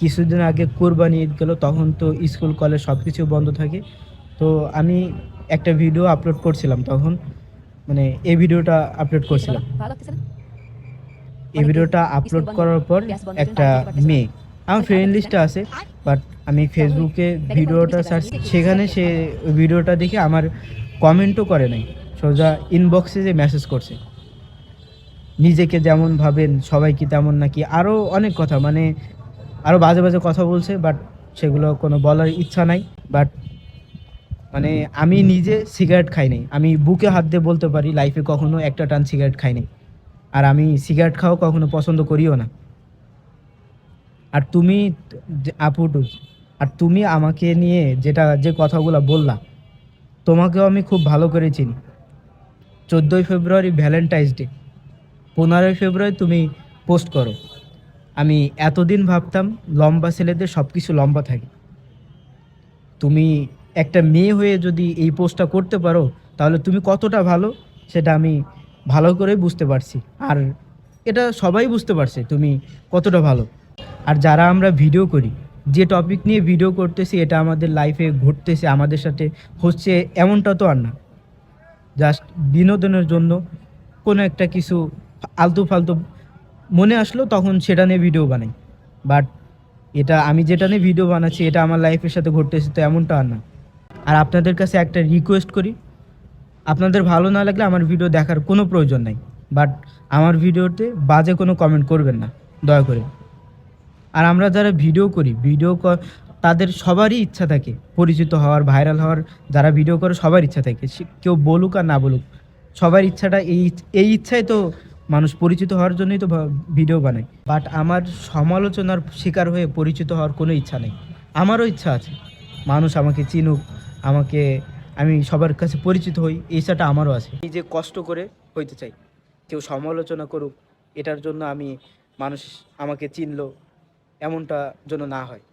কিছুদিন আগে কোরবানি ঈদ গেল, তখন তো স্কুল কলেজ সব কিছু বন্ধ থাকে। তো আমি একটা ভিডিও আপলোড করছিলাম তখন, মানে এই ভিডিওটা আপলোড করছিলাম। এই ভিডিওটা আপলোড করার পর একটা মেয়ে আমার ফ্রেন্ড লিস্টে আছে, বাট আমি ফেসবুকে ভিডিওটা সার্চ, সেখানে সে ভিডিওটা দেখে আমার কমেন্টও করে নাই, সোজা ইনবক্সে যে মেসেজ করছে, নিজেকে যেমন ভাবেন সবাই কি তেমন নাকি, আরও অনেক কথা, মানে আরও বাজে বাজে কথা বলছে, বাট সেগুলো কোনো বলার ইচ্ছা নাই। বাট মানে আমি নিজে সিগারেট খাই নাই, আমি বুকে হাত দিয়ে বলতে পারি লাইফে কখনো একটা টান সিগারেট খাই নাই, আর আমি সিগারেট খাওয়া কখনো পছন্দ করিও না। আর তুমি আপুটু, আর তুমি আমাকে নিয়ে যে কথাগুলো বললা, তোমাকেও আমি খুব ভালো করে চিনি। 14ই ফেব্রুয়ারি ভ্যালেন্টাইন্স ডে, 15ই ফেব্রুয়ারি তুমি পোস্ট করো। আমি এতদিন ভাবতাম লম্বা ছেলেদের সব কিছু লম্বা থাকে, তুমি একটা মেয়ে হয়ে যদি এই পোস্টটা করতে পারো তাহলে তুমি কতটা ভালো সেটা আমি ভালো করে বুঝতে পারছি। আর এটা সবাই বুঝতে পারছে তুমি কতটা ভালো। আর যারা আমরা ভিডিও করি, যে টপিক নিয়ে ভিডিও করতেছি এটা আমাদের লাইফে ঘটতেছে, আমাদের সাথে হচ্ছে, এমনটা তো আর না। জাস্ট বিনোদনের জন্য কোনো একটা কিছু আলতু ফালতু মনে আসলো তখন সেটা নিয়ে ভিডিও বানাই। বাট এটা আমি যেটা নিয়ে ভিডিও বানাচ্ছি এটা আমার লাইফের সাথে ঘটতেছে, তো এমনটা আর না। আর আপনাদের কাছে একটা রিকোয়েস্ট করি, আপনাদের ভালো না লাগলে আমার ভিডিও দেখার কোনো প্রয়োজন নাই, বাট আমার ভিডিওতে বাজে কোনো কমেন্ট করবেন না দয়া করে। আর আমরা যারা ভিডিও করি, তাদের সবারই ইচ্ছা থাকে পরিচিত হওয়ার, ভাইরাল হওয়ার। যারা ভিডিও করে সবার ইচ্ছা থাকে, কেউ বলুক আর না বলুক, সবার ইচ্ছাটা এই ইচ্ছাই তো, মানুষ পরিচিত হওয়ার জন্যই তো ভিডিও বানায়। বাট আমার সমালোচনার শিকার হয়ে পরিচিত হওয়ার কোনো ইচ্ছা নেই। আমারও ইচ্ছা আছে মানুষ আমাকে চিনুক, আমাকে, আমি সবার কাছে পরিচিত হই, এই ইচ্ছাটা আমারও আছে। এই যে কষ্ট করে হইতে চাই, কেউ সমালোচনা করুক এটার জন্য আমি, মানুষ আমাকে চিনলো এমনটা যেন না হয়।